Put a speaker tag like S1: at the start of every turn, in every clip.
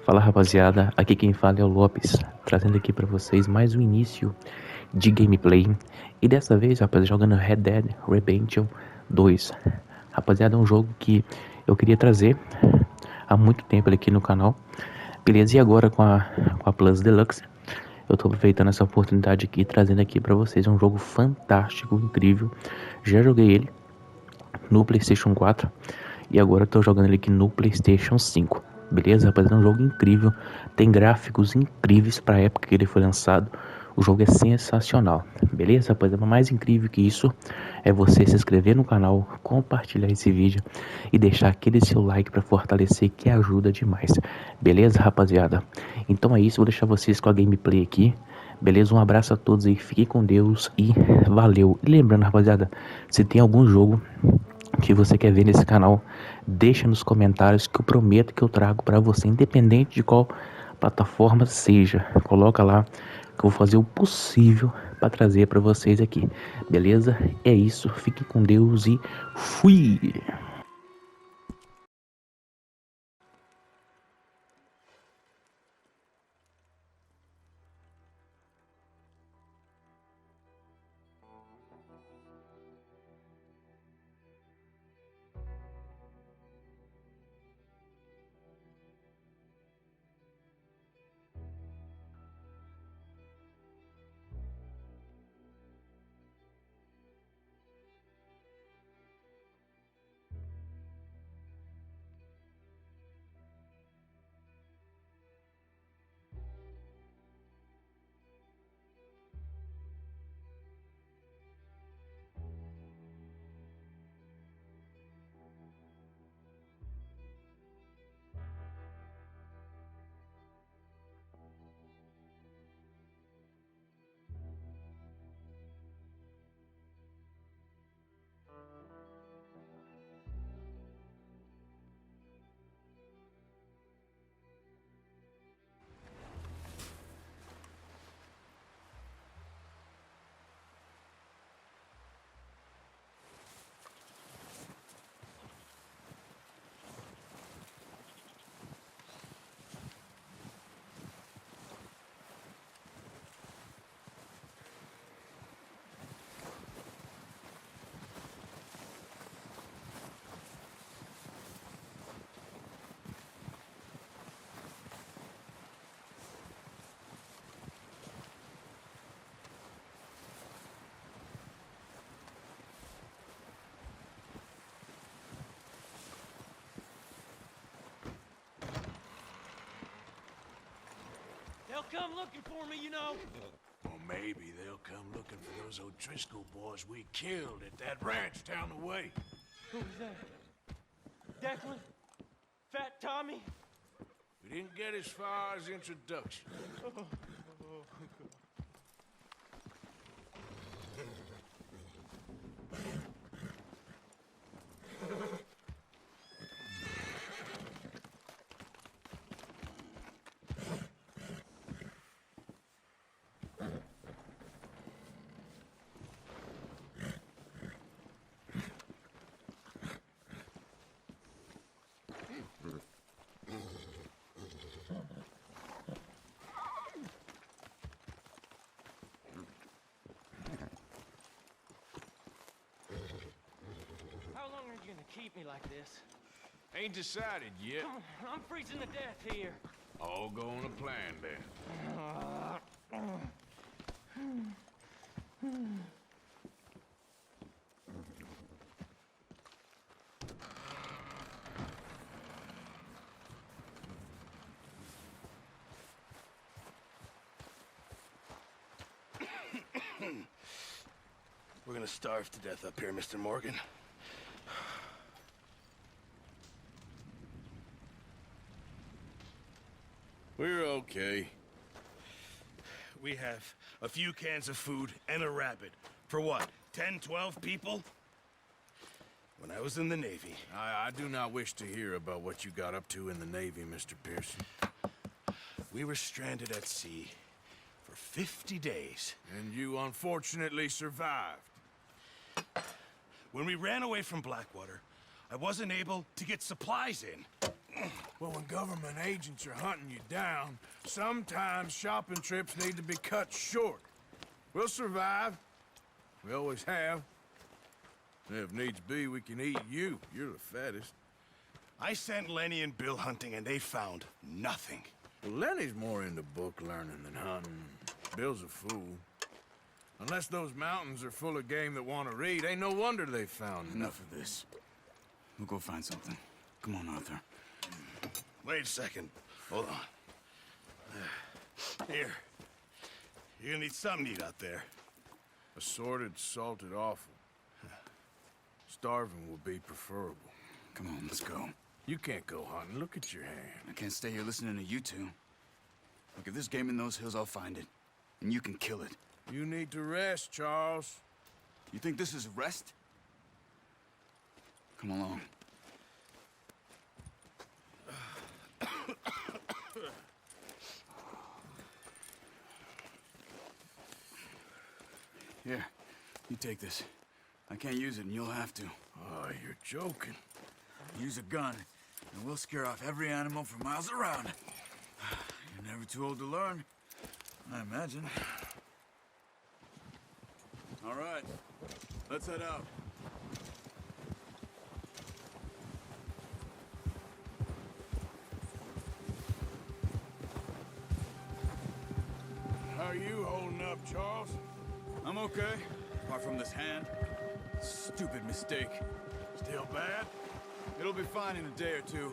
S1: Fala rapaziada, aqui quem fala é o Lopes, trazendo aqui pra vocês mais um início de gameplay. E dessa vez, rapaz, jogando Red Dead Redemption 2. Rapaziada, é um jogo que eu queria trazer há muito tempo aqui no canal. Beleza, e agora com a Plus Deluxe, eu tô aproveitando essa oportunidade aqui, trazendo aqui pra vocês um jogo fantástico, incrível. Já joguei ele no PlayStation 4 e agora eu tô jogando ele aqui no PlayStation 5. Beleza, rapaziada? É um jogo incrível, tem gráficos incríveis para a época que ele foi lançado. O jogo é sensacional, beleza, rapaziada? Mas mais incrível que isso é você se inscrever no canal, compartilhar esse vídeo e deixar aquele seu like para fortalecer, que ajuda demais, beleza, rapaziada? Então é isso, vou deixar vocês com a gameplay aqui. Beleza, um abraço a todos aí, fiquem com Deus e valeu. E lembrando, rapaziada, se tem algum jogo que você quer ver nesse canal, deixa nos comentários que eu prometo que eu trago para você, independente de qual plataforma seja. Coloca lá que eu vou fazer o possível para trazer para vocês aqui, beleza? É isso, fique com Deus e fui!
S2: They'll come looking for me, you know.
S3: Or maybe they'll come looking for those O'Driscoll boys we killed at that ranch down the way.
S2: Who was that? Declan? Fat Tommy?
S3: We didn't get as far as introduction.
S2: How long are you gonna keep me like this?
S3: Ain't decided yet.
S2: Come on, I'm freezing to death here.
S3: All going to plan then.
S4: We're gonna starve to death up here, Mr. Morgan.
S3: We're okay.
S4: We have a few cans of food and a rabbit. For what, 10, 12 people? When I was in the Navy...
S3: I do not wish to hear about what you got up to in the Navy, Mr. Pearson.
S4: We were stranded at sea for 50 days.
S3: And you unfortunately survived.
S4: When we ran away from Blackwater, I wasn't able to get supplies in.
S3: Well, when government agents are hunting you down, sometimes shopping trips need to be cut short. We'll survive. We always have. And if needs be, we can eat you. You're the fattest.
S4: I sent Lenny and Bill hunting, and they found nothing.
S3: Well, Lenny's more into book learning than hunting. Bill's a fool. Unless those mountains are full of game that want to read, ain't no wonder they found
S5: Enough of this. We'll go find something. Come on, Arthur.
S4: Wait a second. Hold on. Here. You're gonna need something to eat out there.
S3: Assorted, salted offal. Starving will be preferable.
S5: Come on, let's go.
S3: You can't go hunting. Look at your hand.
S5: I can't stay here listening to you two. Look, if there's game in those hills, I'll find it. And you can kill it.
S3: You need to rest, Charles.
S5: You think this is rest? Come along. Here, you take this. I can't use it, and you'll have to.
S3: Oh, you're joking.
S5: Use a gun, and we'll scare off every animal for miles around. You're never too old to learn, I imagine. All right, let's head out.
S3: How are you holding up, Charles?
S5: I'm okay, apart from this hand. Stupid mistake.
S3: Still bad?
S5: It'll be fine in a day or two.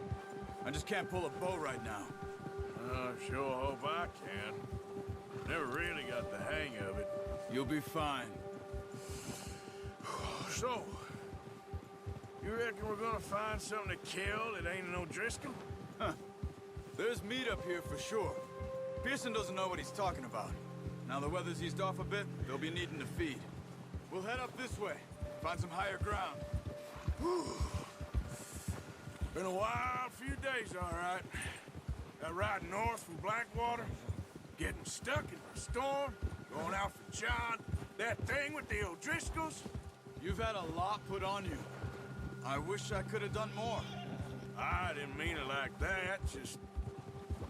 S5: I just can't pull a bow right now.
S3: I sure hope I can. Never really got the hang of it.
S5: You'll be fine.
S3: So, you reckon we're gonna find something to kill that ain't no Driscoll?
S5: There's meat up here for sure. Pearson doesn't know what he's talking about. Now the weather's eased off a bit, they'll be needing to feed. We'll head up this way, find some higher ground.
S3: Been a wild few days, all right. That ride north from Blackwater, getting stuck in the storm, going out for John, that thing with the O'Driscolls.
S5: You've had a lot put on you. I wish I could have done more.
S3: I didn't mean it like that, just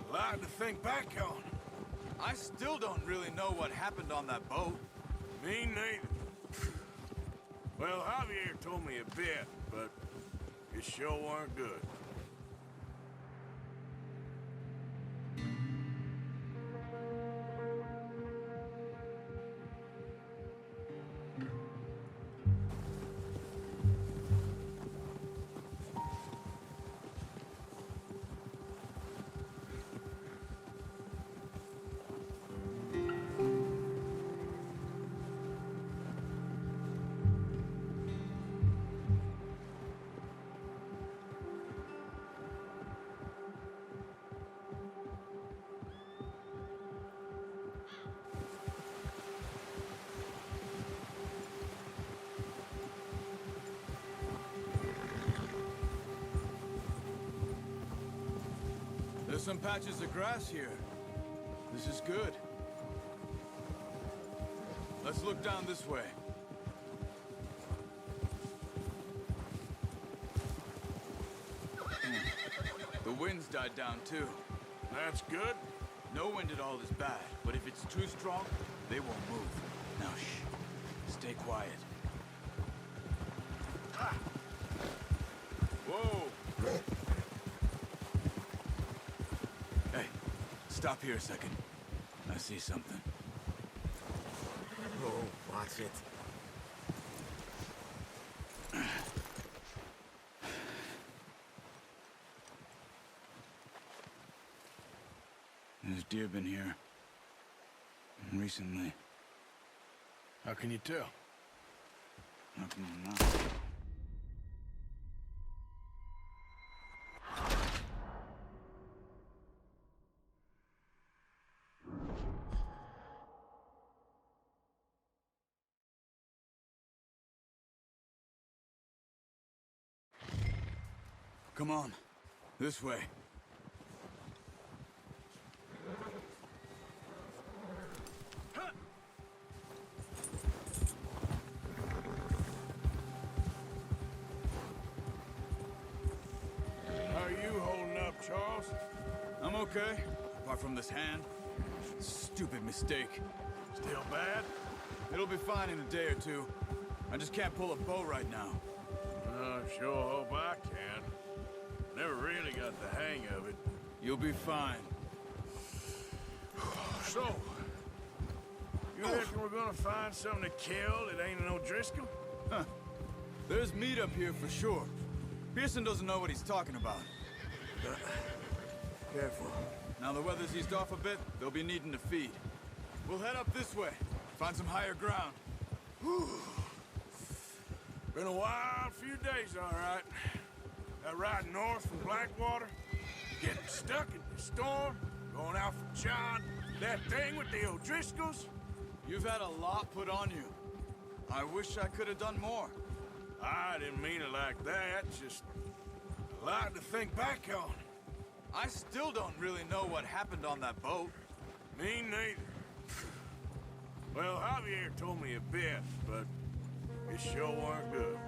S3: a lot to think back on.
S5: I still don't really know what happened on that boat.
S3: Me neither. Well, Javier told me a bit, but it sure weren't good.
S5: There's some patches of grass here. This is good. Let's look down this way. The wind's died down too.
S3: That's good.
S5: No wind at all is bad, but if it's too strong, they won't move. Now shh. Stay quiet.
S3: Whoa.
S5: Hey, stop here a second. I see something.
S6: Oh, watch it.
S5: There's deer been here. Recently.
S3: How can you tell?
S5: How come I'm not? Come on. This way.
S3: How are you holding up,
S5: okay, apart from this hand. Stupid mistake.
S3: Still bad?
S5: It'll be fine in a day or two. I just can't pull a bow right now.
S3: I sure hope I can. Never really got the hang of it.
S5: You'll be fine.
S3: So, you reckon we're gonna find something to kill that ain't no Driscoll?
S5: Huh. There's meat up here for sure. Pearson doesn't know what he's talking about. Careful. Now the weather's eased off a bit, they'll be needing to feed. We'll head up this way, find some higher ground.
S3: Been a wild few days, all right. That ride north from Blackwater, getting stuck in the storm, going out for John, that thing with the O'Driscolls.
S5: You've had a lot put on you. I wish I could have done more.
S3: I didn't mean it like that, just a lot to think back on.
S5: I still don't really know what happened on that boat.
S3: Me neither. Well, Javier told me a bit, but it sure weren't good.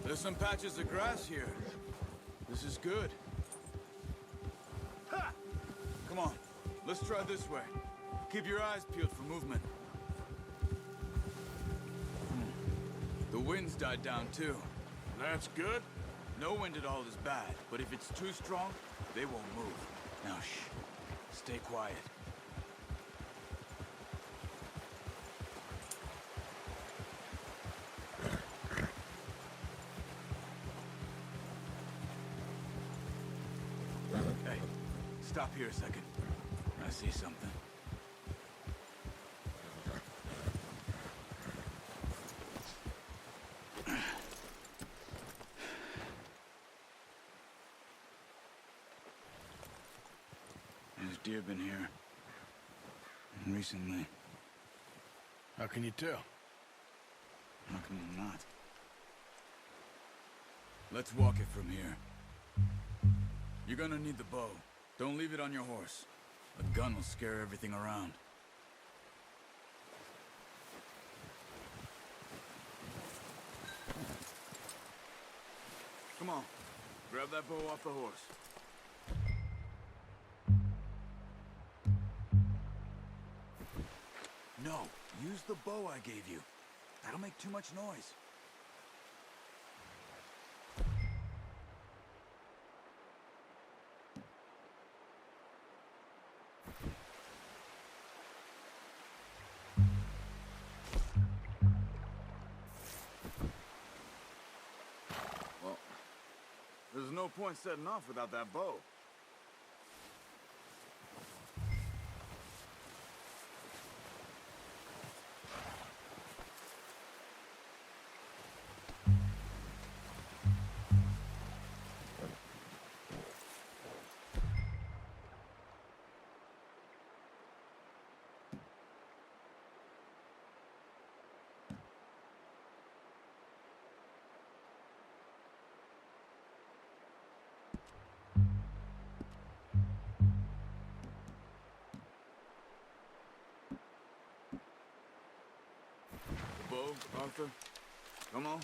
S5: There's some patches of grass here. This is good. Ha! Come on, let's try this way. Keep your eyes peeled for movement. The wind's died down too.
S3: That's good.
S5: No wind at all is bad, but if it's too strong, they won't move. Now shh, stay quiet. Hey, stop here a second. I see something. There's deer been here. And recently.
S3: How can you tell?
S5: How come I'm not? Let's walk it from here. You're gonna need the bow. Don't leave it on your horse. A gun will scare everything around. Come on. Grab that bow off the horse. No, use the bow I gave you. That'll make too much noise. Well, there's no point setting off without that bow. Bow, Arthur. Come on.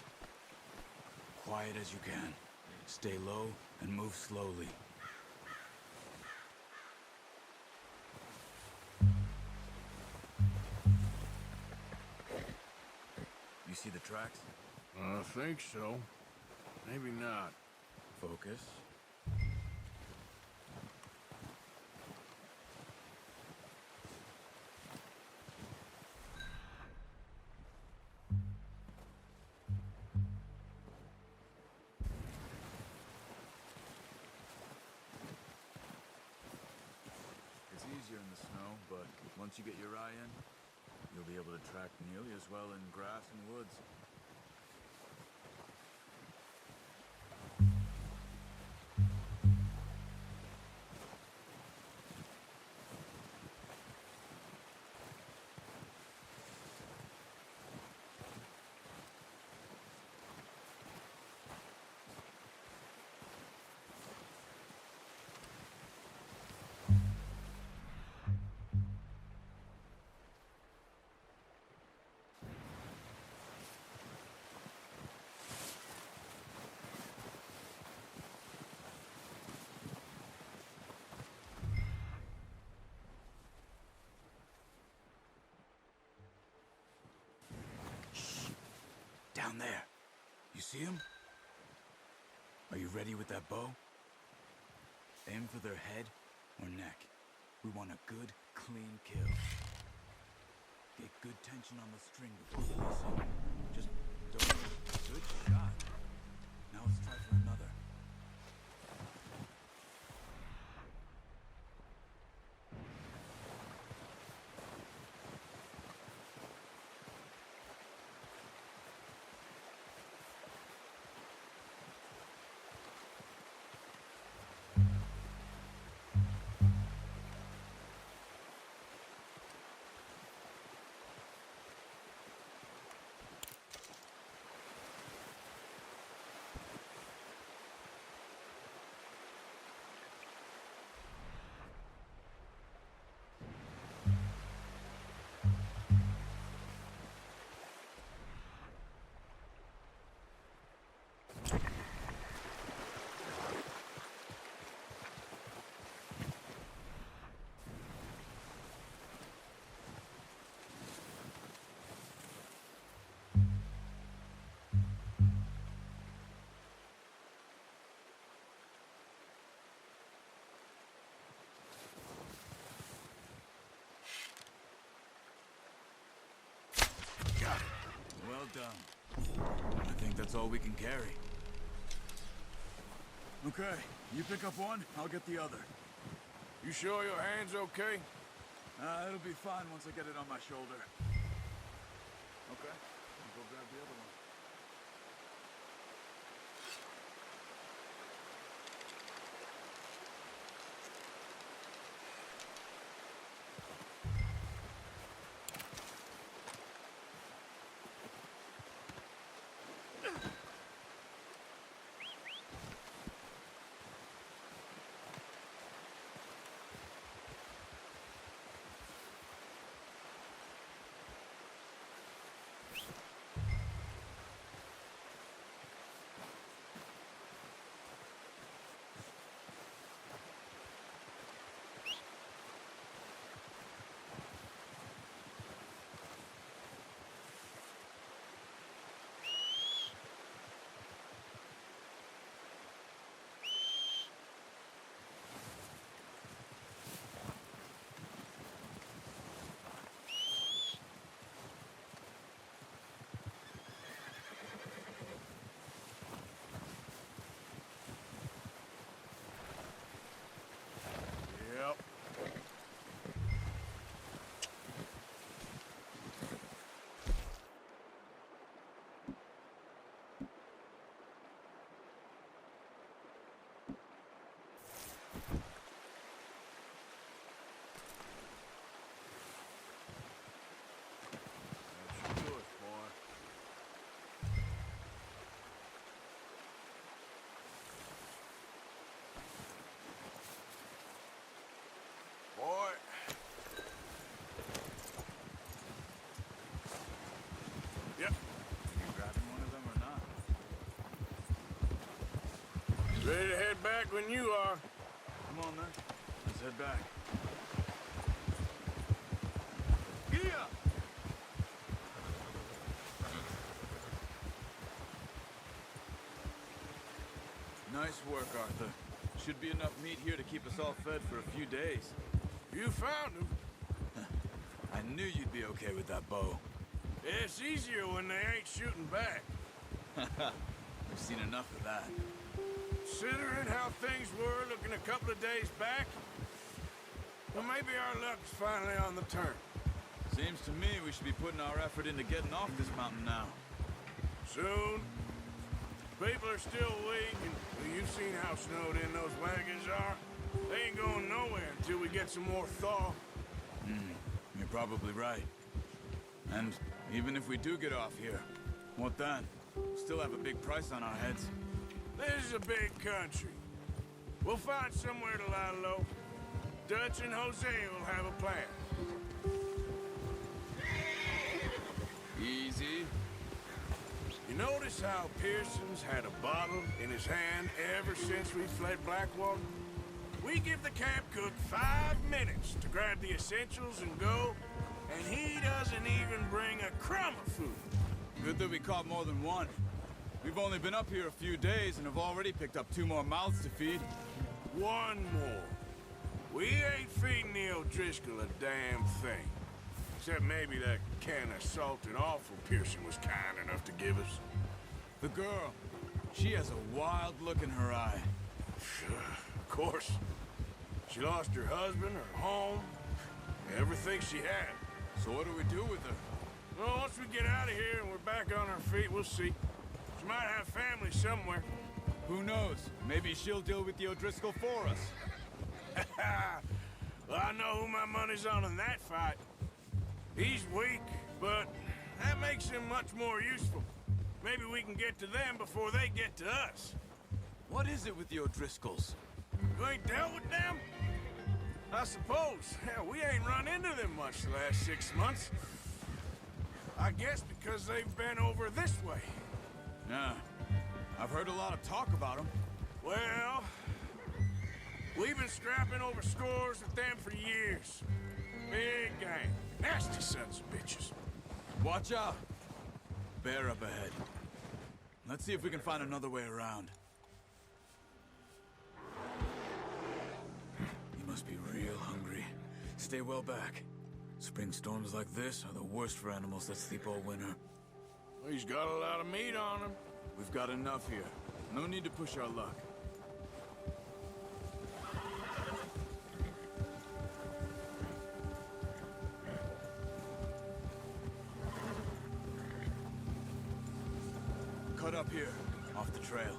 S5: Quiet as you can. Stay low and move slowly. You see the tracks?
S3: I think so. Maybe not.
S5: Focus. Once you get your eye in, you'll be able to track nearly as well in grass and woods. Down there. You see him? Are you ready with that bow? Aim for their head or neck. We want a good, clean kill. Get good tension on the string before releasing. Just don't... Good shot. Now let's try for another. Got it. Well done. I think that's all we can carry. Okay, you pick up one, I'll get the other.
S3: You sure your hand's okay?
S5: It'll be fine once I get it on my shoulder. Okay, I'll go grab the other one.
S3: Yep. That should do it, boy. Boy. Yep.
S5: You grabbing one of them or not?
S3: Ready to head back when you are.
S5: Come on then, let's head back.
S3: Yeah.
S5: Nice work, Arthur. Should be enough meat here to keep us all fed for a few days.
S3: You found him.
S5: I knew you'd be okay with that bow.
S3: It's easier when they ain't shooting back.
S5: We've seen enough of that.
S3: Considering how things were looking a couple of days back, Well, maybe our luck's finally on the turn.
S5: Seems to me we should be putting our effort into getting off this mountain now.
S3: Soon. People are still weak, and well, you've seen how snowed in those wagons are. They ain't going nowhere until we get some more thaw.
S5: You're probably right. And even if we do get off here, what then? We'll still have a big price on our heads.
S3: This is a big country. We'll find somewhere to lie low. Dutch and Jose will have a plan.
S5: Easy.
S3: You notice how Pearson's had a bottle in his hand ever since we fled Blackwater? We give the camp cook 5 minutes to grab the essentials and go, and he doesn't even bring a crumb of food.
S5: Good that we caught more than one. We've only been up here a few days and have already picked up 2 more mouths to feed.
S3: 1 more. We ain't feeding the O'Driscoll a damn thing. Except maybe that can of salted offal Pearson was kind enough to give us.
S5: The girl, she has a wild look in her eye.
S3: Of course. She lost her husband, her home, everything she had.
S5: So what do we do with her?
S3: Well, once we get out of here and we're back on our feet, we'll see. She might have family somewhere.
S5: Who knows? Maybe she'll deal with the O'Driscoll for us.
S3: Well, I know who my money's on in that fight. He's weak, but that makes him much more useful. Maybe we can get to them before they get to us.
S5: What is it with the O'Driscolls?
S3: You ain't dealt with them? I suppose. Hell, we ain't run into them much the last 6 months. I guess because they've been over this way.
S5: Yeah. I've heard a lot of talk about them.
S3: Well, we've been scrapping over scores with them for years. Big gang. Nasty sons of bitches.
S5: Watch out. Bear up ahead. Let's see if we can find another way around. You must be real hungry. Stay well back. Spring storms like this are the worst for animals that sleep all winter.
S3: Well, he's got a lot of meat on him.
S5: We've got enough here. No need to push our luck. Cut up here, off the trail.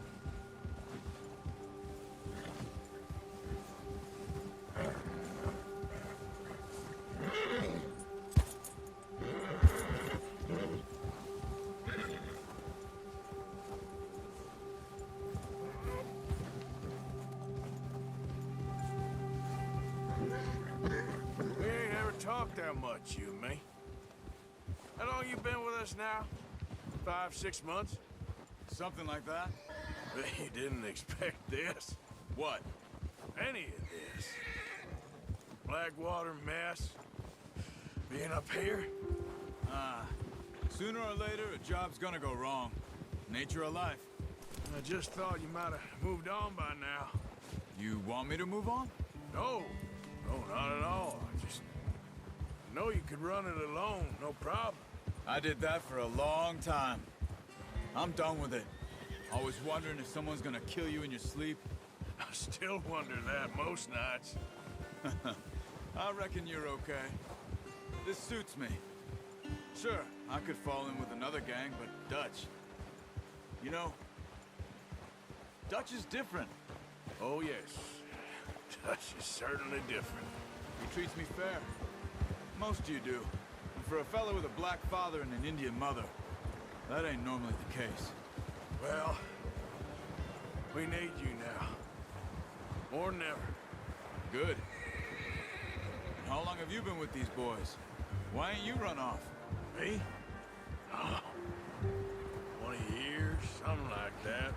S3: We ain't ever talked that much, you and me. How long you been with us now? 5, 6 months?
S5: Something like that?
S3: Bet you didn't expect this.
S5: What?
S3: Any of this. Blackwater mess. Being up here.
S5: Sooner or later, a job's gonna go wrong. Nature of life.
S3: I just thought you might have moved on by now.
S5: You want me to move on?
S3: No. No, not at all. I know you could run it alone, no problem.
S5: I did that for a long time. I'm done with it. Always wondering if someone's gonna kill you in your sleep.
S3: I still wonder that most nights.
S5: I reckon you're okay. This suits me. Sure, I could fall in with another gang, but Dutch. You know, Dutch is different.
S3: Oh, yes. Dutch is certainly different.
S5: He treats me fair. Most of you do. And for a fellow with a black father and an Indian mother, that ain't normally the case.
S3: Well, we need you now. More than ever.
S5: Good. And how long have you been with these boys? Why ain't you run off?
S3: Me? Oh, 20 years, something like that.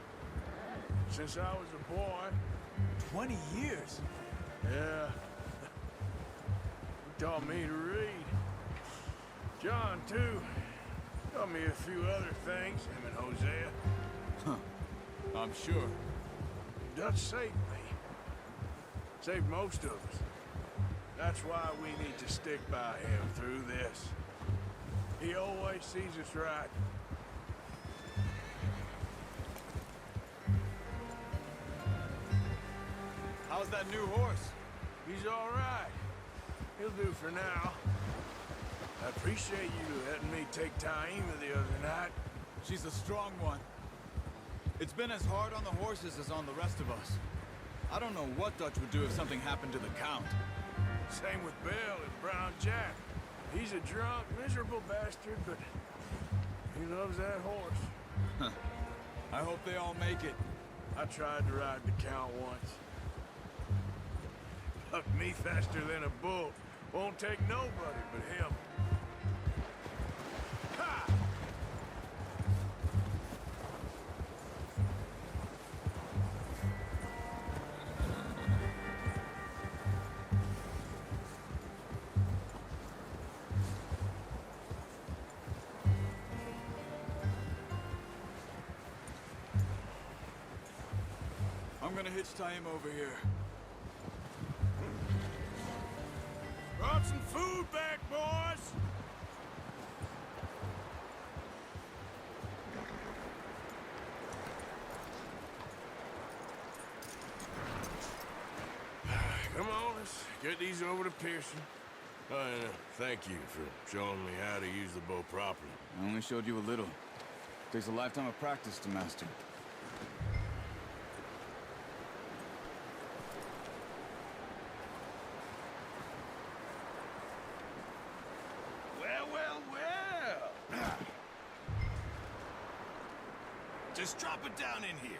S3: Since I was a boy.
S5: 20 years?
S3: Yeah. He taught me to read. John, too. Taught me a few other things, him and Hosea.
S5: I'm sure.
S3: Dutch saved me. Saved most of us. That's why we need to stick by him through this. He always sees us right.
S5: How's that new horse?
S3: He's all right. He'll do for now. I appreciate you letting me take Taima the other night.
S5: She's a strong one. It's been as hard on the horses as on the rest of us. I don't know what Dutch would do if something happened to the Count.
S3: Same with Bill and Brown Jack. He's a drunk, miserable bastard, but he loves that horse.
S5: I hope they all make it.
S3: I tried to ride the Count once. Bucked me faster than a bull. Won't take nobody but him. Ha!
S5: I'm gonna hitch Taima over here.
S3: Brought some food back, boys! Come on, let's get these over to Pearson. And thank you for showing me how to use the bow properly.
S5: I only showed you a little. Takes a lifetime of practice to master.
S4: Well, well, well. Just drop it down in here.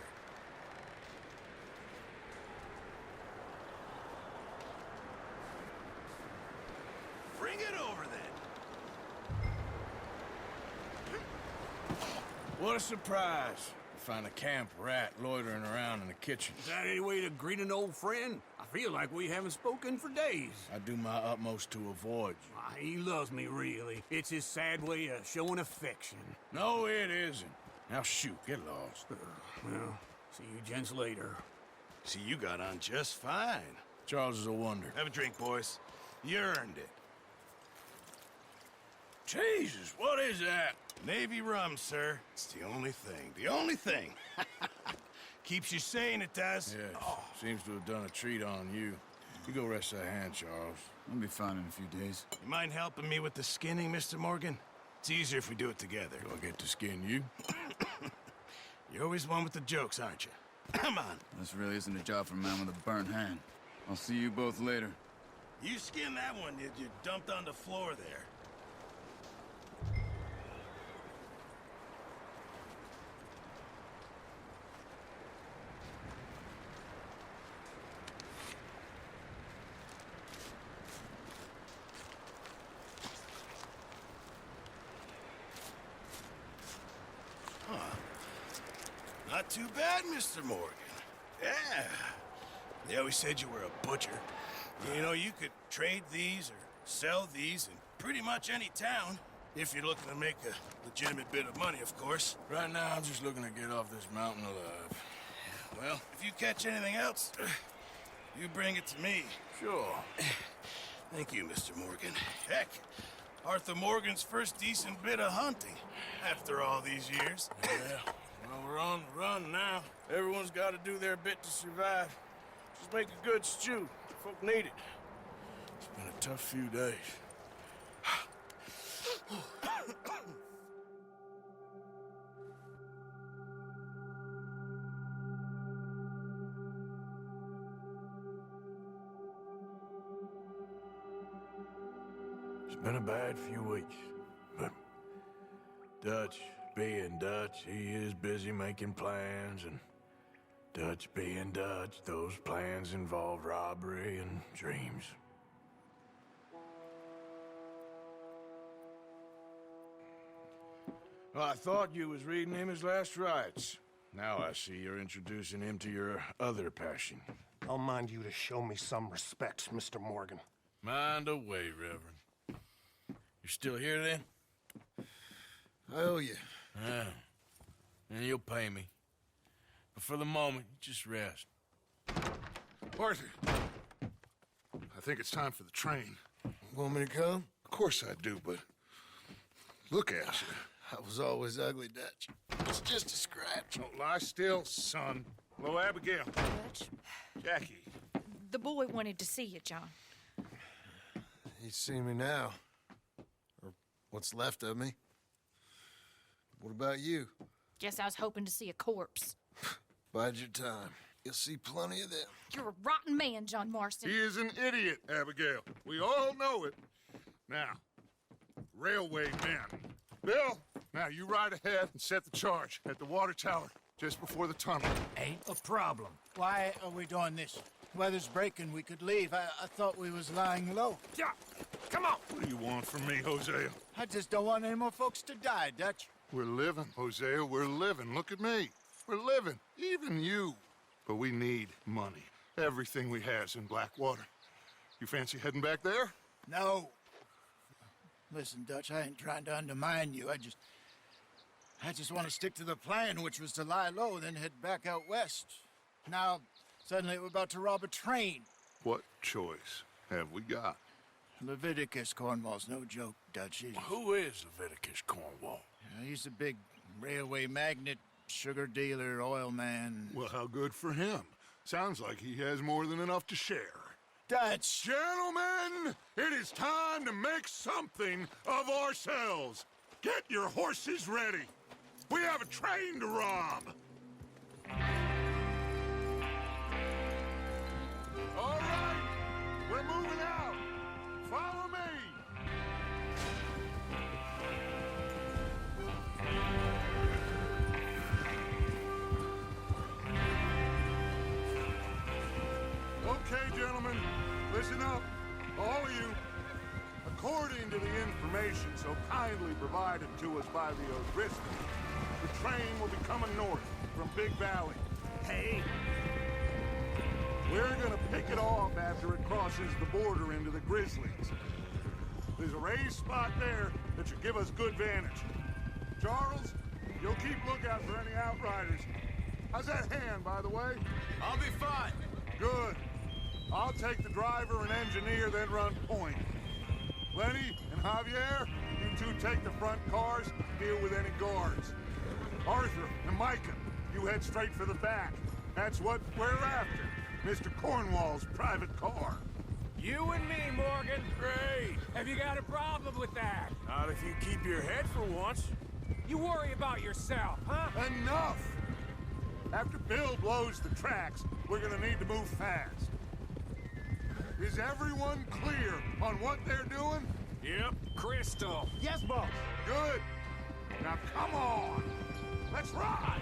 S4: Bring it over then.
S3: What a surprise. To find a camp rat loitering around in the kitchen.
S6: Is that any way to greet an old friend? I feel like we haven't spoken for days.
S3: I do my utmost to avoid you.
S6: Ah, he loves me, really. It's his sad way of showing affection.
S3: No, it isn't. Now shoot, get lost.
S6: Well, see you gents later.
S4: See, you got on just fine.
S3: Charles is a wonder.
S4: Have a drink, boys. You earned it.
S3: Jesus, what is that?
S4: Navy rum, sir. It's the only thing. The only thing. Keeps you sane, it does.
S3: Yes, seems to have done a treat on you. You go rest that hand, Charles.
S5: I'll be fine in a few days.
S4: You mind helping me with the skinning, Mr. Morgan? It's easier if we do it together.
S3: Do I get to skin you?
S4: You're always one with the jokes, aren't you? Come on.
S5: This really isn't a job for a man with a burnt hand. I'll see you both later.
S4: You skinned that one, did you? Dumped on the floor there. Not too bad, Mr. Morgan. Yeah. They always said you were a butcher. You know, you could trade these or sell these in pretty much any town. If you're looking to make a legitimate bit of money, of course.
S3: Right now, I'm just looking to get off this mountain alive.
S4: Well, if you catch anything else, you bring it to me.
S3: Sure.
S4: Thank you, Mr. Morgan. Heck, Arthur Morgan's first decent bit of hunting after all these years.
S3: Yeah. Well, we're on the run now. Everyone's got to do their bit to survive. Just make a good stew. Folk need it. It's been a tough few days. It's been a bad few weeks, but Dutch being Dutch, he is busy making plans, and Dutch being Dutch, those plans involve robbery and dreams. Well, I thought you was reading him his last rites. Now I see you're introducing him to your other passion.
S7: I'll mind you to show me some respect, Mr. Morgan.
S3: Mind away, Reverend. You still here, then?
S4: I owe you.
S3: Yeah. And you'll pay me. But for the moment, just rest.
S8: Arthur, I think it's time for the train.
S3: Want me to come?
S8: Of course I do, but look at you.
S4: I was always ugly, Dutch. It's just a scratch.
S8: Don't lie still, son. Hello, Abigail.
S9: Dutch,
S8: Jackie.
S9: the boy wanted to see you, John.
S3: You see me now. Or what's left of me. What about you?
S9: Guess I was hoping to see a corpse.
S3: Bide your time. You'll see plenty of them.
S9: You're a rotten man, John Marston.
S8: He is an idiot, Abigail. We all know it. Now, railway men. Bill, now you ride ahead and set the charge at the water tower just before the tunnel.
S6: Ain't a problem. Why are we doing this? Weather's breaking. We could leave. I thought we was lying low.
S8: Yeah, come on. What do you want from me, Hosea?
S6: I just don't want any more folks to die, Dutch.
S8: We're living, Hosea. We're living. Look at me. We're living. Even you. But we need money. Everything we has in Blackwater. You fancy heading back there?
S6: No. Listen, Dutch, I ain't trying to undermine you. I just want to stick to the plan, which was to lie low, then head back out west. Now, suddenly we're about to rob a train.
S8: What choice have we got?
S6: Leviticus Cornwall's no joke, Dutch.
S3: Who is Leviticus Cornwall?
S6: He's a big railway magnate, sugar dealer, oil man.
S8: Well, how good for him. Sounds like he has more than enough to share.
S6: Dutch!
S8: Gentlemen, it is time to make something of ourselves. Get your horses ready. We have a train to rob. All right, we're moving out. Follow me. Okay, gentlemen, listen up, all of you. According to the information so kindly provided to us by the O'Driscolls, the train will be coming north from Big Valley.
S6: Hey!
S8: We're gonna pick it off after it crosses the border into the Grizzlies. There's a raised spot there that should give us good vantage. Charles, you'll keep lookout for any outriders. How's that hand, by the way?
S4: I'll be fine.
S8: Good. I'll take the driver and engineer, then run point. Lenny and Javier, you two take the front cars, deal with any guards. Arthur and Micah, you head straight for the back. That's what we're after. Mr. Cornwall's private car.
S2: You and me, Morgan. Great. Have you got a problem with that?
S3: Not if you keep your head for once.
S2: You worry about yourself, huh?
S8: Enough! After Bill blows the tracks, we're gonna need to move fast. Is everyone clear on what they're doing?
S2: Yep. Crystal.
S6: Yes, boss!
S8: Good. Now come on! Let's ride!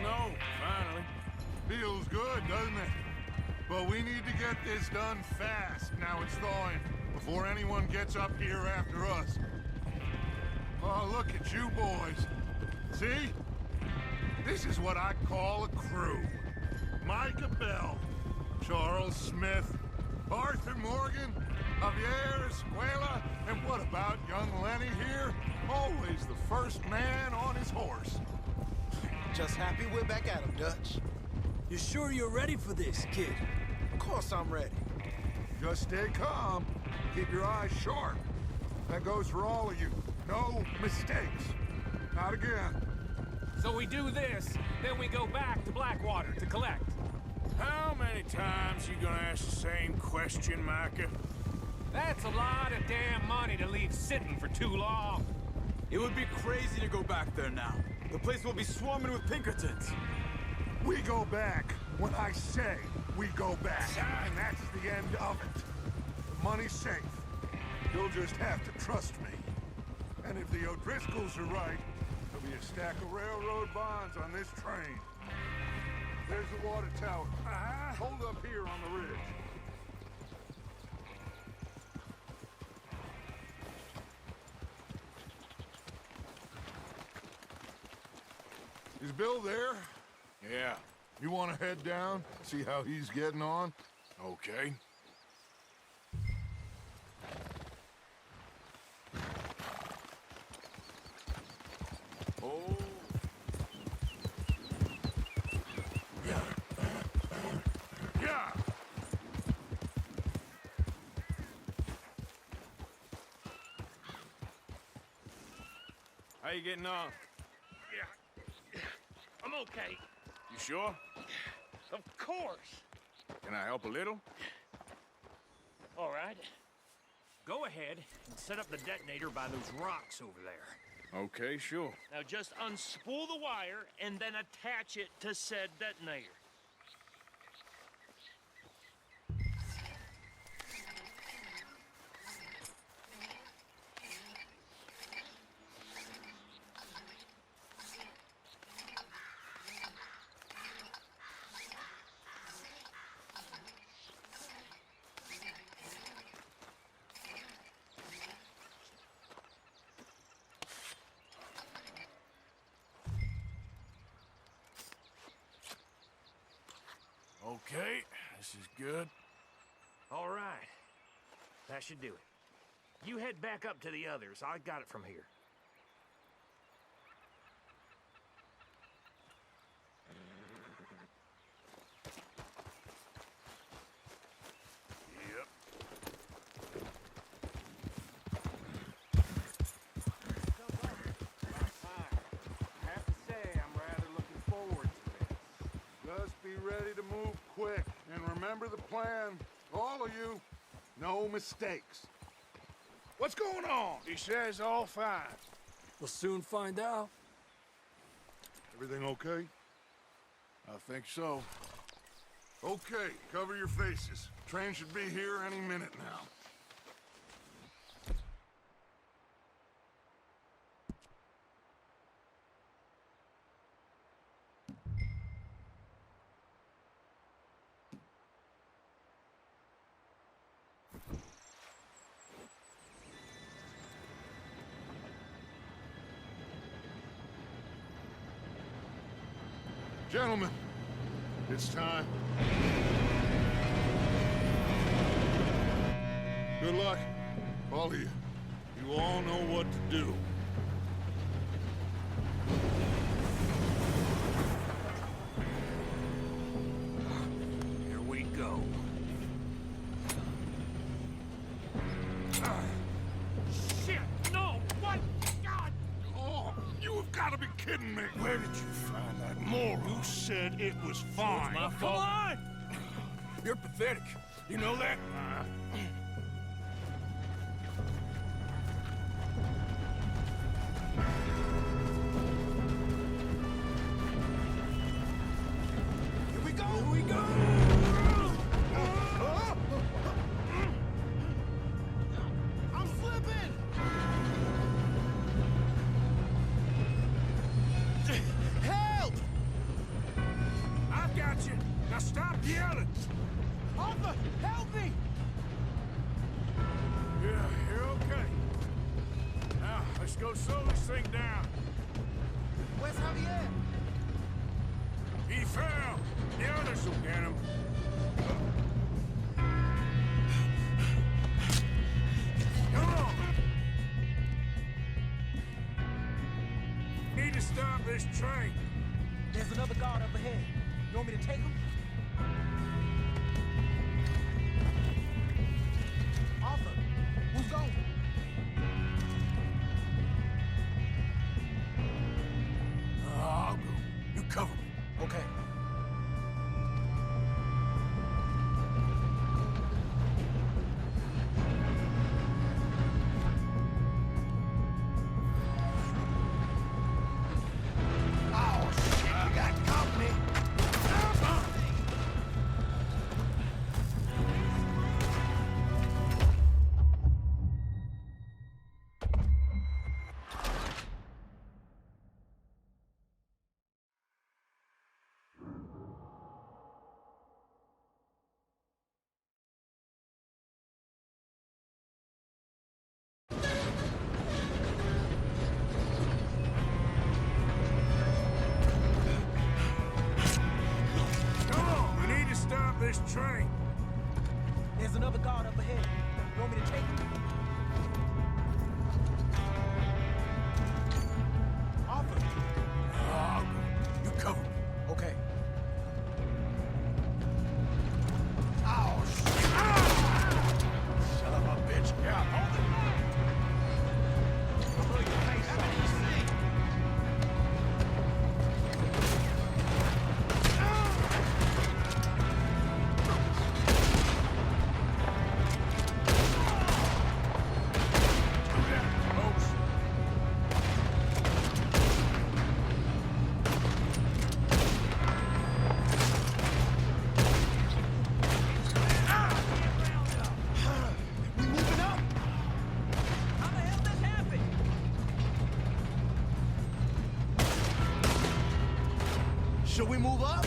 S3: Snow, finally.
S8: Feels good, doesn't it? But we need to get this done fast, now it's thawing, before anyone gets up here after us. Oh, look at you boys. See? This is what I call a crew. Micah Bell, Charles Smith, Arthur Morgan, Javier Escuela, and what about young Lenny here? Always the first man on his horse.
S10: Just happy we're back at him, Dutch.
S6: You sure you're ready for this, kid?
S10: Of course I'm ready.
S8: Just stay calm. Keep your eyes sharp. That goes for all of you. No mistakes. Not again.
S2: So we do this, then we go back to Blackwater to collect.
S3: How many times you gonna ask the same question, Micah?
S2: That's a lot of damn money to leave sitting for too long.
S5: It would be crazy to go back there now. The place will be swarming with Pinkertons.
S8: We go back when I say we go back. And that's the end of it. The money's safe. You'll just have to trust me. And if the O'Driscolls are right, there'll be a stack of railroad bonds on this train. There's the water tower. Hold up here on the ridge. Is Bill there?
S3: Yeah,
S8: You want to head down, see how he's getting on?
S3: okay. Oh. Yeah. How you getting on?
S11: Yeah. I'm okay.
S3: You sure?
S11: Of course.
S3: Can I help a little?
S11: All right. Go ahead and set up the detonator by those rocks over there.
S3: Okay, sure.
S11: Now just unspool the wire and then attach it to said detonator.
S3: Okay, this is good.
S11: All right. That should do it. You head back up to the others. I got it from here.
S3: Yep.
S8: I have to say, I'm rather looking forward to this. Just be ready to move quick, and remember the plan. All of you, no mistakes. What's going on?
S3: He says all fine.
S10: We'll soon find out.
S8: Everything okay?
S3: I think so.
S8: Okay, cover your faces. Train should be here any minute now. Gentlemen, it's time. Good luck, all of you. You all know what to do.
S11: Here we go. Shit! No! What? God!
S8: Oh, you have got to be kidding me.
S3: Where did you find that moron?
S8: You said it was fine.
S3: My
S11: Come
S3: fault.
S11: on!
S3: You're pathetic. You know that?
S10: Here we go! Here we go! I'm slipping! Help!
S3: I got you. Now stop yelling.
S10: Arthur, help me!
S3: Yeah, you're okay. Now, let's go slow this thing down.
S10: Where's Javier?
S3: He fell. The others will get him. Come on. Need to stop this train.
S10: There's another guard up ahead. You want me to take him? Arthur, who's going?
S3: I'll go. You cover me.
S10: Okay.
S3: Oh, shit, you got company. train.
S10: There's another guard up ahead. You want me to take him? Arthur.
S3: You cover me.
S10: Okay.
S3: Oh, shit. Ah! Son of a bitch. Yeah, hold it.
S10: I'll blow your face off.
S6: Should we move up?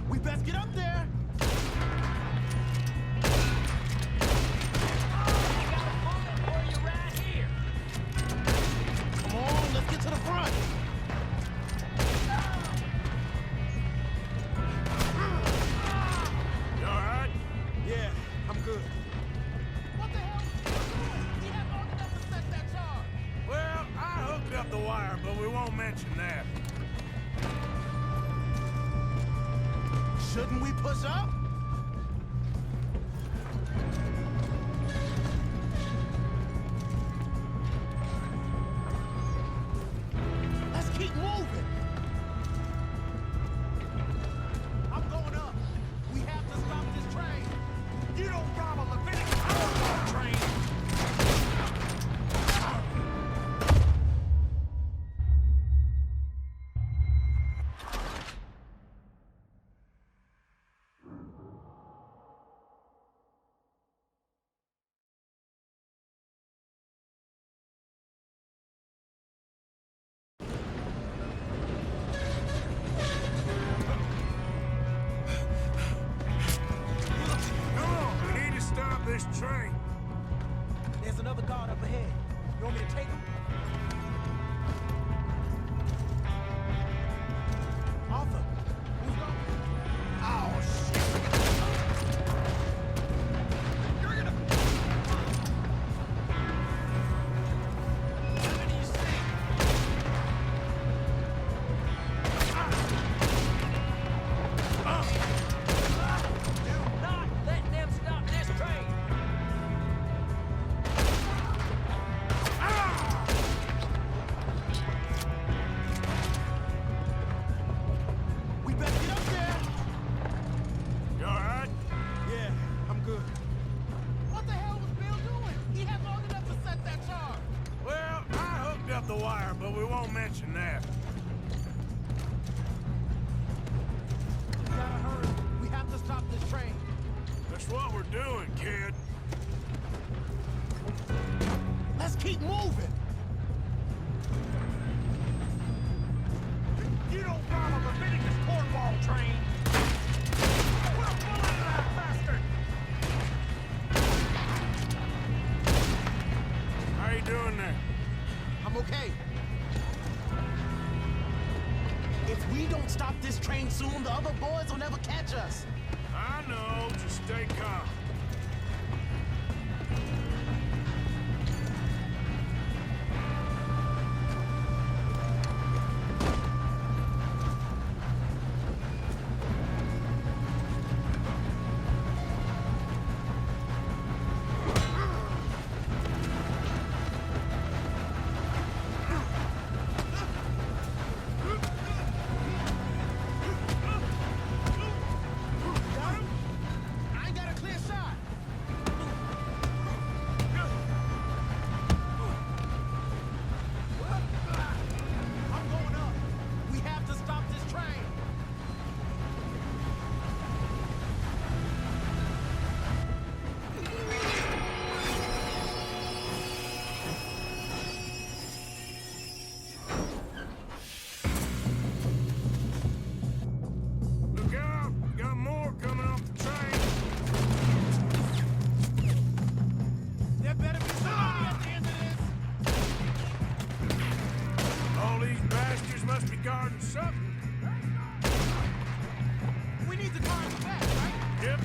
S6: We best get up there. Come on, let's get to the front.
S3: You all right?
S6: Yeah, I'm good.
S3: Well, I hooked up the wire, but we won't mention that.
S6: Shouldn't we push up? Let's keep moving. I'm going up. We have to stop this train.
S3: You don't drive a Leviticus outlaw train. Come on, we need to stop this train.
S10: There's another guard up ahead. You want me to take him? Arthur, who's going?
S3: Oh, shit. You're gonna... What do you say?
S10: Do not let them stop this train.
S6: We better get up there.
S3: You all right?
S6: Yeah, I'm good.
S3: What the hell was Bill doing? He had long enough to set that charge. Well, I hooked up the wire, but we won't mention that.
S6: We gotta hurry. We have to stop this train.
S3: That's what we're doing, kid.
S6: Let's keep moving.
S3: You don't drive a Leviticus cornball train. Put a bullet in that bastard. How you doing there?
S6: I'm okay. If we don't stop this train soon, the other boys will never catch us.
S3: I know. Just stay calm.
S6: I ain't got a clear shot.
S3: must be guarding something.
S10: We need the cars back, right?
S3: Yep.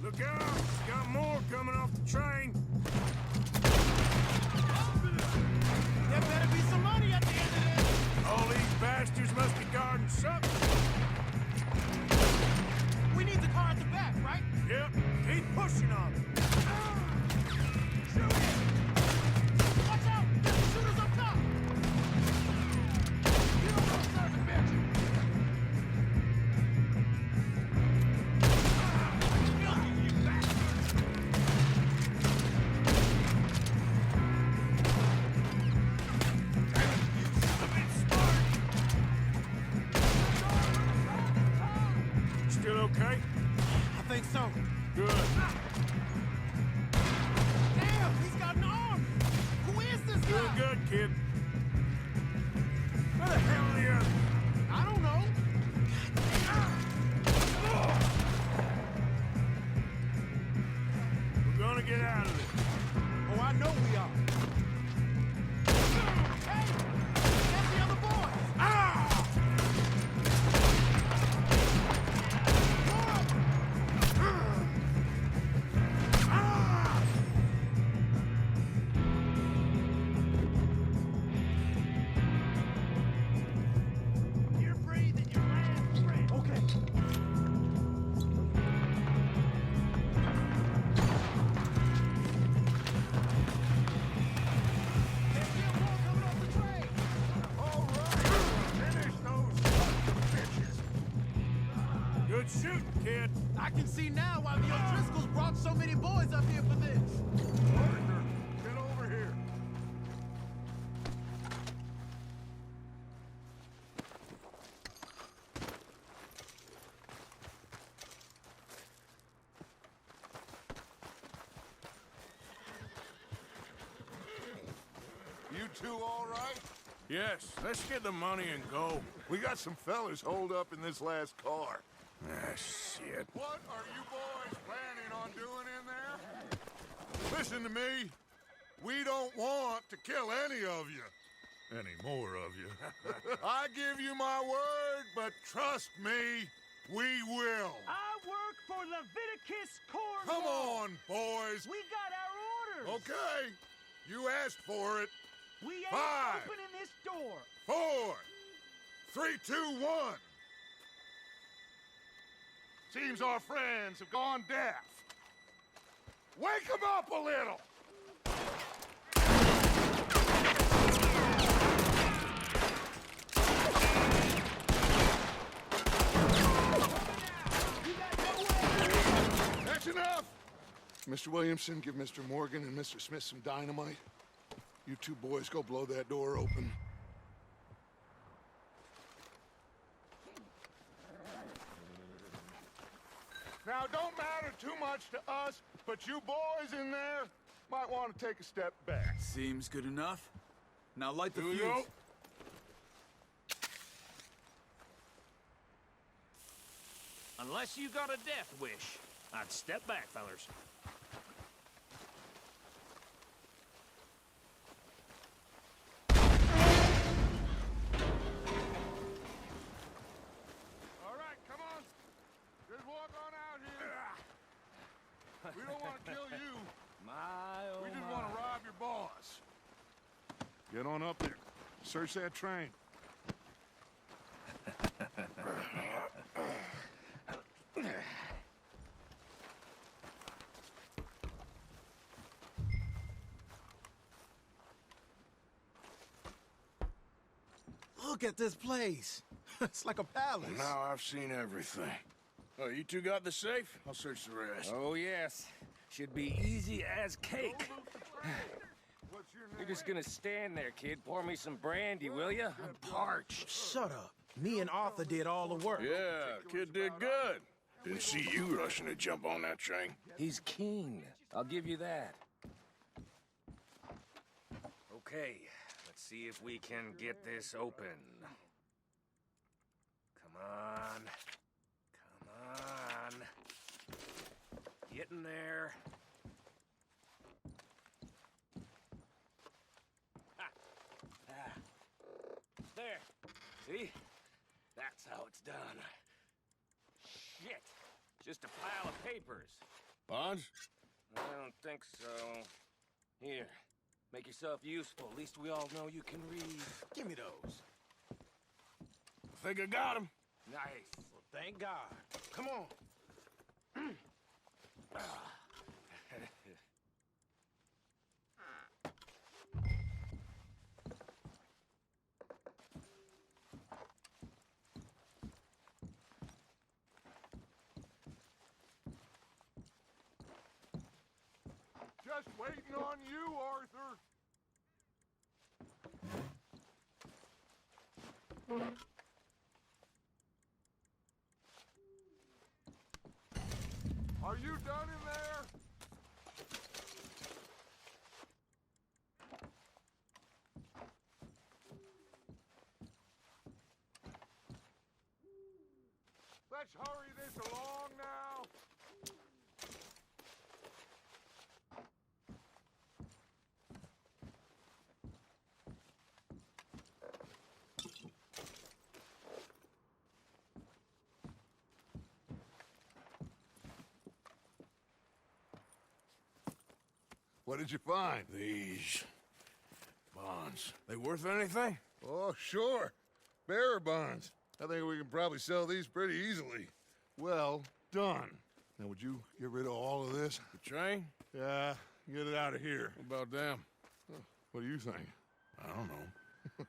S3: Look out! Got more coming off the train.
S10: There better be some money at the end of this.
S3: All these bastards must be guarding something.
S10: We need the car at the back, right?
S3: Yep. Keep pushing on it.
S10: Shoot it! Watch out! There's shooters up top! You don't know, son of a bitch! You bastard!
S3: Still okay?
S10: I think so.
S3: Good.
S10: Damn, he's got an arm! Who is this
S3: Doing
S10: guy?
S3: good, kid. Where the hell are the others?
S10: I don't know.
S3: We're gonna get out of this.
S10: Oh, I know we are. Hey! That's the other boy!
S3: Ah!
S10: You're breathing, your last breath. Okay. There's still more coming off the train.
S8: All right, finish those sons of bitches.
S3: Good shooting, kid.
S10: I can see now why the O'Driscolls brought so many boys up here for this.
S8: Partner, get over here. You two all right?
S3: Yes, let's get the money and go.
S8: We got some fellas holed up in this last car.
S3: Ah, shit.
S8: What are you boys planning on doing in there? Listen to me. We don't want to kill any of you. Any more of you. I give you my word, but trust me, we will.
S10: I work for Leviticus Corps.
S8: Come on, boys.
S10: We got our orders.
S8: Okay. You asked for it.
S10: We ain't
S8: 5,
S10: opening this door.
S8: 4, 3, 2, 1. Seems our friends have gone deaf. Wake them up a little. That's enough. Mr. Williamson, give Mr. Morgan and Mr. Smith some dynamite. You two boys go blow that door open. Now, don't matter too much to us, but you boys in there might want to take a step back.
S5: Seems good enough. Now light the
S3: Here we
S5: fuse.
S3: go.
S11: Unless you got a death wish, I'd step back, fellers.
S8: All right, come on. Just walk on out here. We don't want to kill you. We just want to rob your boss. Get on up there. Search that train.
S10: Look at this place. It's like a palace.
S3: Now I've seen everything. Oh, you two got the safe? I'll search the rest.
S11: Oh, yes. Should be easy as cake.
S8: What's your
S11: You're
S8: name?
S11: just gonna stand there, kid. Pour me some brandy, will ya? I'm parched.
S10: Shut up. Me and Arthur did all the work.
S3: Yeah, kid did good. Didn't see you rushing to jump on that train.
S11: He's keen. I'll give you that. Okay, let's see if we can get this open.
S4: That's how it's done.
S11: Shit. Just a pile of papers.
S3: Bonds?
S11: I don't think so. Here. Make yourself useful. At least we all know you can read.
S4: Give me those.
S3: I think I got him.
S11: Nice.
S4: Well, thank God. Come on.
S8: Just waiting on you, Arthur. Are you done in there? Let's hurry this along now.
S3: What did you find? These bonds. They worth anything?
S8: Oh, sure. Bearer bonds. I think we can probably sell these pretty easily. Well done. Now, would you get rid of all of this?
S3: The train?
S8: Yeah, get it out of here.
S3: What about them?
S8: What do you think?
S3: I don't know.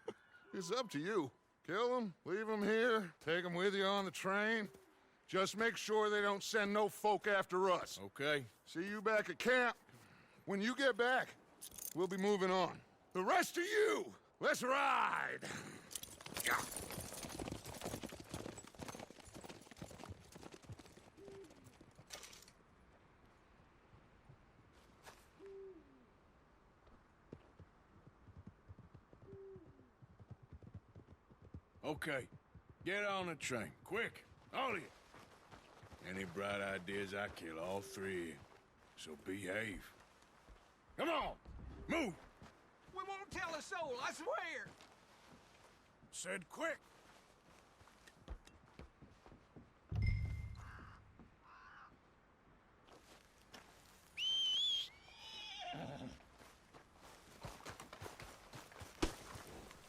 S8: It's up to you. Kill them, leave them here, take them with you on the train. Just make sure they don't send no folk after us.
S3: Okay.
S8: See you back at camp. When you get back, we'll be moving on. The rest of you, let's ride!
S3: Okay. Get on the train. Quick. All of you. Any bright ideas, I kill all three of you. So behave. Come on! Move!
S10: We won't tell a soul, I swear!
S3: Said quick!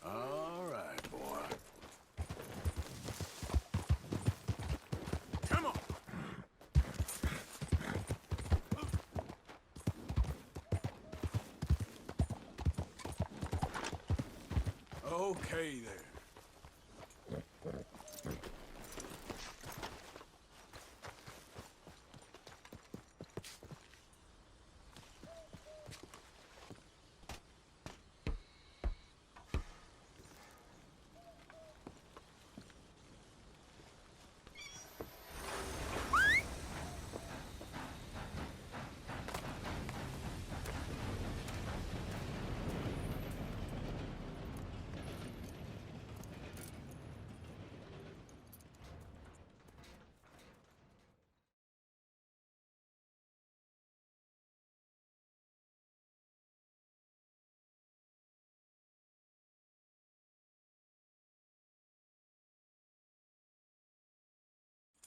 S3: All right, boy. Come on! Okay, there.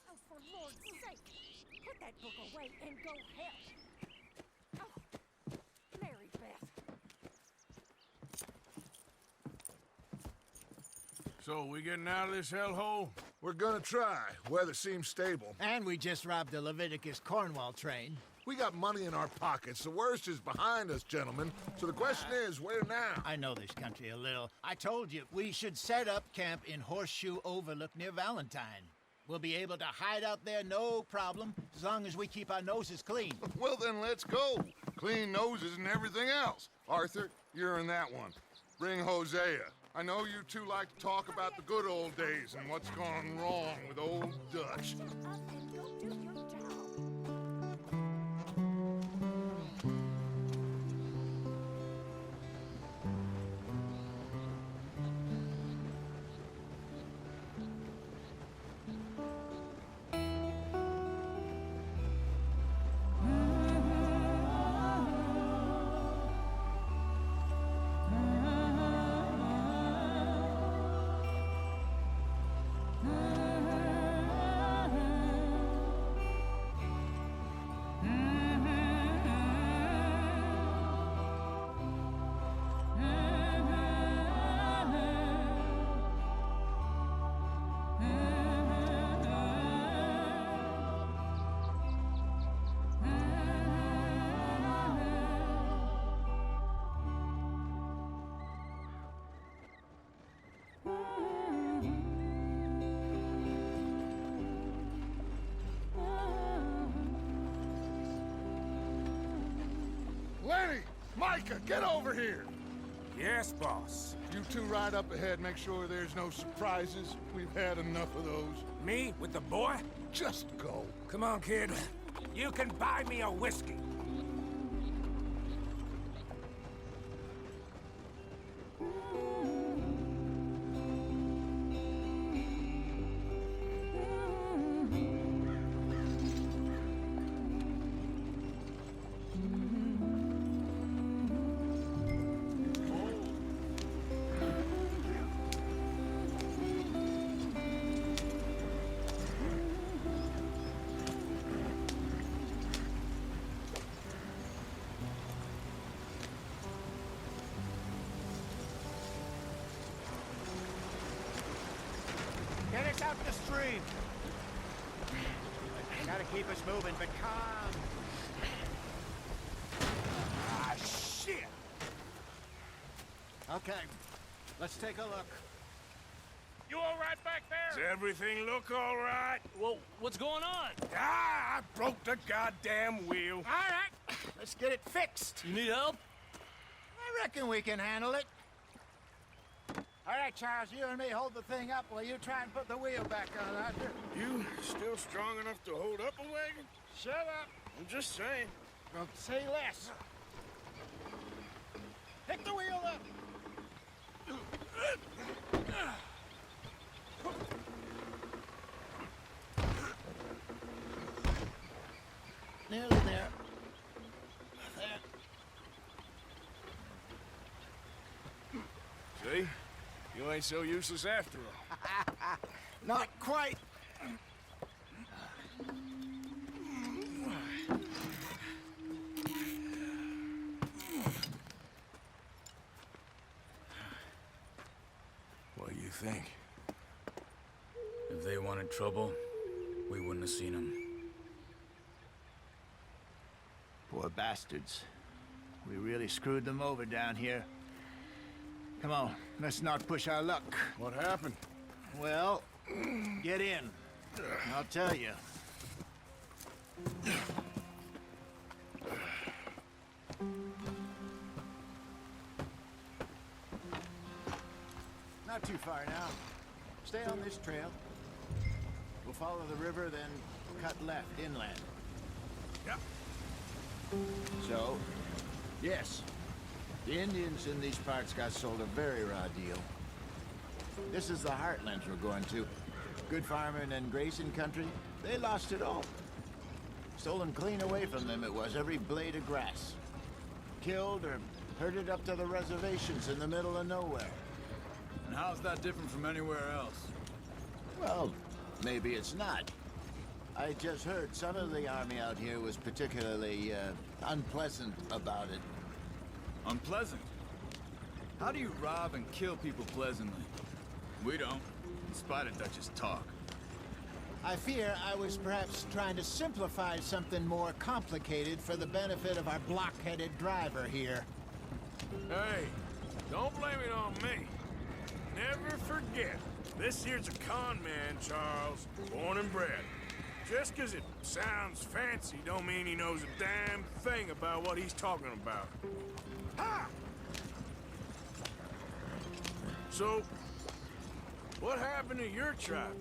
S12: Oh, for Lord's sake, put that book away and go help. Oh, Mary Beth.
S3: So, we getting out of this hellhole?
S8: We're gonna try. Weather seems stable.
S6: And we just robbed the Leviticus Cornwall train.
S8: We got money in our pockets. The worst is behind us, gentlemen. So the question is, where now?
S6: I know this country a little. I told you, we should set up camp in Horseshoe Overlook near Valentine. We'll be able to hide out there no problem, as long as we keep our noses clean.
S8: Well, then let's go. Clean noses and everything else. Arthur, you're in that one. Bring Hosea. I know you two like to talk about the good old days and what's gone wrong with old Dutch.
S12: Shut up and go do your job.
S13: Mm-hmm.
S8: Micah, get over here!
S2: Yes, boss.
S8: You two ride up ahead, make sure there's no surprises. We've had enough of those.
S2: Me with the boy?
S8: Just go.
S2: Come on, kid. You can buy me a whiskey.
S6: Get us out the stream. Gotta keep us moving, but calm.
S2: Ah, shit!
S6: Okay, let's take a look.
S11: You all right back
S3: Does
S11: there?
S3: everything look all right?
S11: Well, what's going on?
S3: Ah, I broke the goddamn wheel.
S6: All right, let's get it fixed.
S11: You need help?
S6: I reckon we can handle it. All right, Charles, you and me hold the thing up while you try and put the wheel back on, Arthur.
S3: You still strong enough to hold up a wagon?
S6: Shut up.
S3: I'm just saying.
S6: Well, say less. Pick the wheel up. Nearly there.
S3: See? You ain't so useless after all.
S6: Not quite.
S3: What do you think?
S5: If they wanted trouble, we wouldn't have seen them.
S6: Poor bastards. We really screwed them over down here. Come on, let's not push our luck.
S3: What happened?
S6: Well, get in. I'll tell you. Not too far now. Stay on this trail. We'll follow the river, then cut left inland.
S3: Yep.
S6: So, yes, the Indians in these parts got sold a very raw deal. This is the heartlands we're going to. Good farming and grazing country, they lost it all. Stolen clean away from them it was, every blade of grass. Killed or herded up to the reservations in the middle of nowhere.
S5: And how's that different from anywhere else?
S6: Well, maybe it's not. I just heard some of the army out here was particularly, unpleasant about it.
S5: Unpleasant? How do you rob and kill people pleasantly? We don't, in spite of Dutch's talk.
S6: I fear I was perhaps trying to simplify something more complicated for the benefit of our block-headed driver here.
S3: Hey, don't blame it on me. Never forget, this here's a con man, Charles, born and bred. Just 'cause it sounds fancy don't mean he knows a damn thing about what he's talking about. Ha! So, what happened to your tribe?